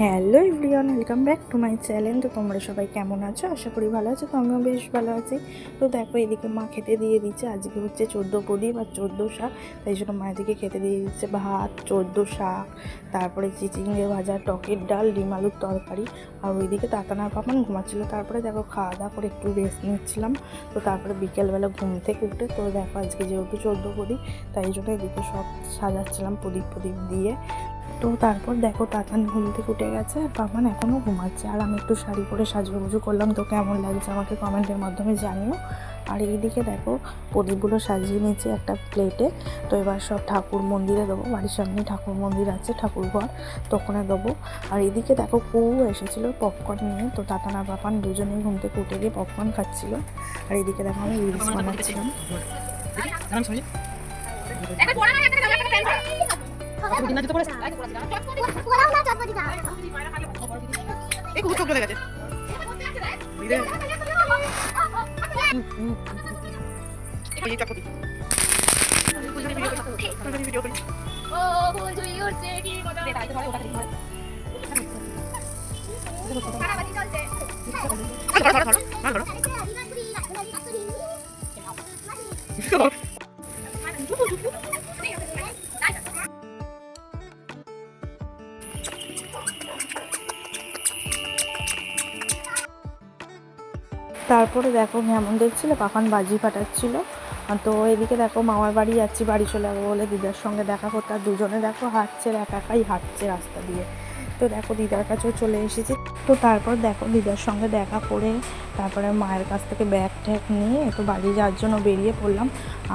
Hello everyone, welcome back to my channel. তো তোমরা সবাই কেমন আছো? আশা করি ভালো আছো। তো আমিও বেশ ভালো আছি। তো দেখো, এদিকে মা খেতে দিয়ে দিচ্ছে। আজকে হচ্ছে 14 প্রদীপ আর 14 শাক, তাই জন্য মা এদিকে খেতে দিয়ে দিচ্ছে ভাত, 14 শাক, তারপরে চিচিঙ্গে ভাজা, টকের ডাল, ডিম আলুর তরকারি। আর ওইদিকে তাতানার পাপান ঘুমাচ্ছিলো। তারপরে দেখো খাওয়া দাওয়া করে একটু রেস্ট নিচ্ছিলাম। তো তারপরে বিকেলবেলা ঘুম থেকে উঠে তো দেখো আজকে যেহেতু 14 প্রদীপ, তাই জন্য এদিকে সব সাজাচ্ছিলাম প্রদীপ দিয়ে। তো তারপর দেখো তাতান ঘুম থেকে উঠে গেছে আর পাপান এখনও ঘুমাচ্ছে। আর আমি একটু শাড়ি পরে সাজুগুজু করলাম। তো কেমন লাগছে আমাকে কমেন্টের মাধ্যমে জানিও। আর এইদিকে দেখো প্রদীপগুলো সাজিয়ে নিয়েছি একটা প্লেটে। তো এবার সব ঠাকুর মন্দিরে দেবো। বাড়ির সামনে ঠাকুর মন্দির আছে, ঠাকুর ঘর, তো ওখানে দেবো। আর এদিকে দেখো এসেছিলো পপকর্ন নিয়ে। তো তাতান আর পাপান দুজনেই ঘুম থেকে উঠে গিয়ে পপকর্ন খাচ্ছিলো। আর এদিকে দেখো আমি রিলস বানাচ্ছিলাম। তারপরে দেখো এমন দেখছিলো পাপান বাজি ফাটাচ্ছিলো। তো এদিকে দেখো মামার বাড়ি যাচ্ছি, বাড়ি চলে যাবো বলে দিদার সঙ্গে দেখা করতে। আর দুজনে দেখো হাঁটছে, একাই হাঁটছে রাস্তা দিয়ে। তো দেখো দিদার কাছেও চলে এসেছি। তো তারপর দেখো দিদার সঙ্গে দেখা করে তারপরে মায়ের কাছ থেকে ব্যাগ ট্যাগ নিয়ে তো বাড়ি যাওয়ার জন্য বেরিয়ে পড়লাম।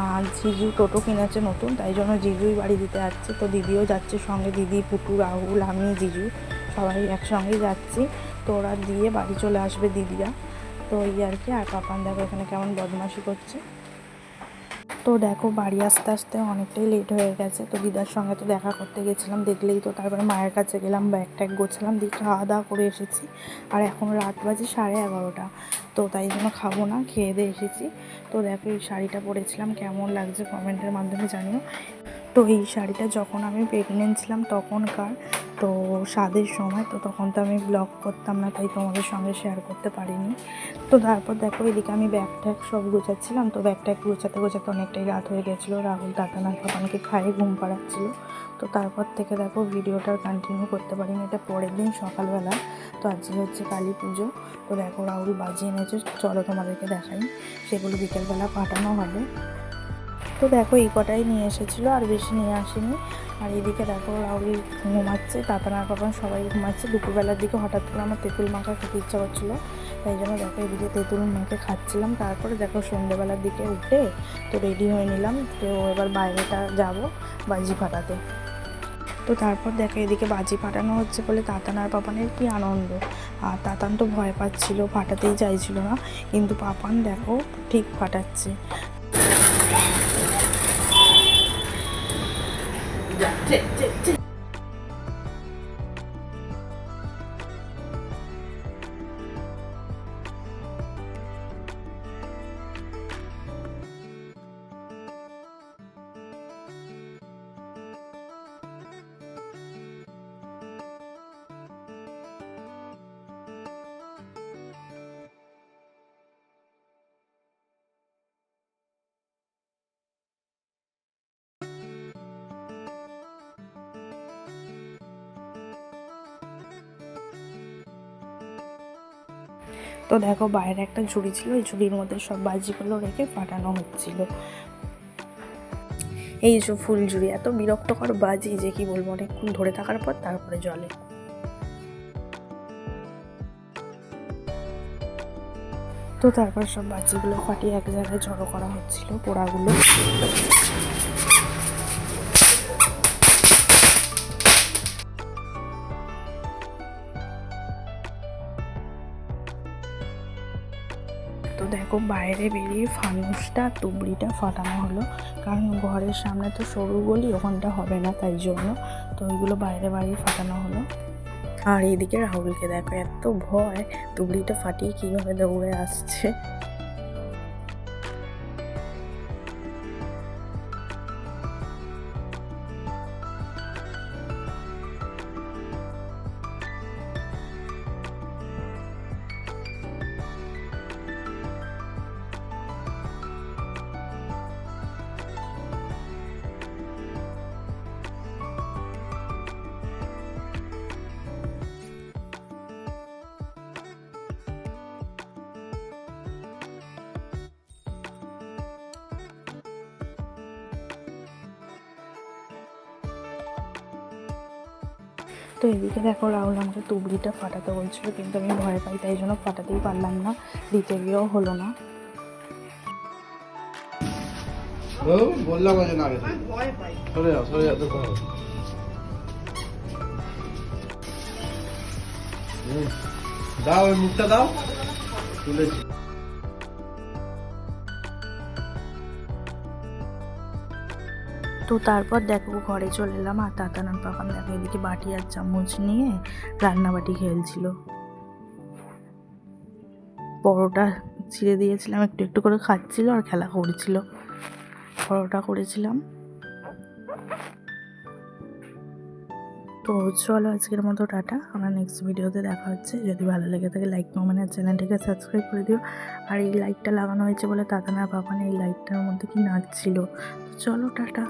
আর জিজু টোটো কিনেছে নতুন, তাই জন্য জিজুই বাড়ি দিতে যাচ্ছে। তো দিদিও যাচ্ছে সঙ্গে, দিদি, পুটু, রাহুল, আমি, জিজু সবাই একসঙ্গেই যাচ্ছি। তো ওরা দিয়ে বাড়ি চলে আসবে দিদিরা। তো এই আর কি। আর পাপান দেখো এখানে কেমন বদমাশি করছে। তো দেখো বাড়ি আসতে আসতে অনেকটাই লেট হয়ে গেছে। তো দিদার সঙ্গে তো দেখা করতে গেছিলাম, দেখলেই তো। তারপরে মায়ের কাছে গেলাম, ব্যাগ ট্যাগ গোছালাম, দিয়ে খাওয়া দাওয়া করে এসেছি। আর এখন রাত বাজে 11:30। তো তাই জন্য খাবো না, খেয়ে দিয়ে এসেছি। তো দেখো এই শাড়িটা পরেছিলাম, কেমন লাগছে কমেন্টের মাধ্যমে জানিও। তো এই শাড়িটা যখন আমি প্রেগনেন্ট ছিলাম তখনকার, তো স্বাদের সময়। তো তখন তো আমি ব্লগ করতাম না, তাই তোমাদের সঙ্গে শেয়ার করতে পারিনি। তো তারপর দেখো এদিকে আমি ব্যাগ ট্যাগ সব গোছাচ্ছিলাম। তো ব্যাগ ট্যাগ গোছাতে অনেকটাই রাত হয়ে গেছিলো। রাহুল তাতানার পাপানকে খাইয়ে ঘুম পাড়াচ্ছিলো। তো তারপর থেকে দেখো ভিডিওটা কন্টিনিউ করতে পারিনি, এটা পরের দিন সকালবেলা। তো আজকে হচ্ছে কালী পুজো। তো দেখো রাহুল বাজিয়ে এনেছে, চলো তোমাদেরকে দেখাই। সেগুলো বিকেলবেলা পাঠানো হবে। তো দেখো এই কটাই নিয়ে এসেছিলো, আর বেশি নিয়ে আসেনি। আর এদিকে দেখো রাহুল ঘুমাচ্ছে, তাতানার পাপান সবাই ঘুমাচ্ছে। দুপুরবেলার দিকে হঠাৎ করে আমার তেঁতুল মাখা খেতে ইচ্ছা করছিলো, তাই জন্য দেখো এদিকে তেঁতুল মেখে খাচ্ছিলাম। তারপরে দেখো সন্ধ্যেবেলার দিকে উঠে তো রেডি হয়ে নিলাম। তো এবার বাইরেটা যাব বাজি ফাটাতে। তো তারপর দেখো এদিকে বাজি ফাটানো হচ্ছে বলে তাতানার পাপানের কি আনন্দ। আর তাতান তো ভয় পাচ্ছিলো, ফাটাতেই চাইছিল না, কিন্তু পাপান দেখো ঠিক ফাটাচ্ছে। তো দেখো বাইরে একটা ঝুড়ি ছিল, ওই ঝুড়ির মধ্যে সব বাজিগুলো রেখে ফাটানো হচ্ছিল। এই যে ফুল ঝুড়ি, এত বিরক্তকর বাজি যে কি বলবো, অনেকক্ষণ ধরে থাকার পর তারপরে জলে। তো তারপর সব বাজিগুলো ফাটিয়ে এক জায়গায় জড়ো করা হচ্ছিল, পোড়াগুলো। তো দেখো বাইরে বেরিয়ে ফানুসটা তুবড়িটা ফাটানো হলো, কারণ ঘরের সামনে তো সরু গলি, ওখানটা হবে না, তাই জন্য তো ওইগুলো বাইরে ফাটানো হলো। আর এইদিকে রাহুলকে দেখো এত ভয়, তুবড়িটা ফাটিয়ে কীভাবে দৌড়ে আসছে। তো এদিকে দেখো রাহুল আমাকে তুবড়িটা ফাটাতে বলছিল, কিন্তু আমি ভয় পাই, তাই জন্য ফাটাতেই পারলাম না, দিতে গিয়েও হলো না। বললাম সরে যাও সরে যাও। দাও ওই মুখটা দাও, তুলেছি। তো তারপর দেখো ঘরে চলে এলাম, আর তাতানার পাপান দেখো এদিকে বাটি আর চামচ নিয়ে রান্নাবাটি খেলছিল। পরোটা ছিঁড়ে দিয়েছিলাম, একটু একটু করে খাচ্ছিল আর খেলা করছিল। পরোটা করেছিলাম। তো চলো আজকের মতো টাটা, আমার নেক্সট ভিডিওতে দেখা হচ্ছে। যদি ভালো লেগে থাকে লাইক কমেন্ট আর চ্যানেলটিকে সাবস্ক্রাইব করে দিও। আর এই লাইটটা লাগানো হয়েছে বলে তাতানা পাপান এই লাইটটার মধ্যে কি নাচছিল। তো চলো টাটা।